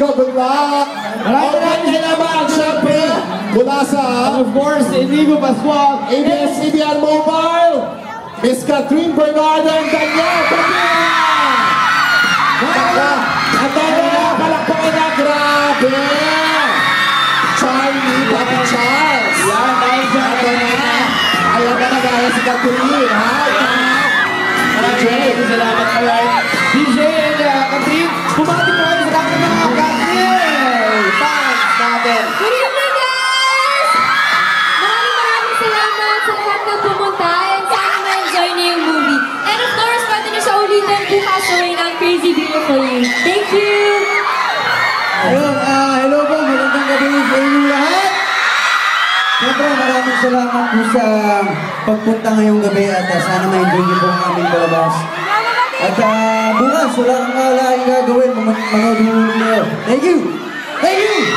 Inigo, good luck! Maraming salamat, syempre! Mula sa... Of course, Inigo Pascual, ABS-CBN Mobile, Miss Catherine Bernardo and Daniel Padilla! Ang dami na palakpakan na, grabe! Charlie, Papa Charles! yan, dahil sa Ayaw na nagaya si Catherine, ha? Maraming salamat kayo. DJ and Catherine, bumati po kayo sa lahat ng mga Catherine fans natin. Good evening, guys! Maraming salamat sa lahat ng pumunta and sana ma-enjoy niyo yung movie. And of course, pwede na siya ulitin bukas showing ng Crazy Beautiful You. Thank you! Ayun, hello po, magandang gabi sa inyo lahat. Siyempre, maraming salamat po sa pagpunta ngayong gabi at sana ma-enjoy niyo po ang aming palabas. At bukas, wala kang alaing gagawin, manood mo niyo. Thank you! Thank you!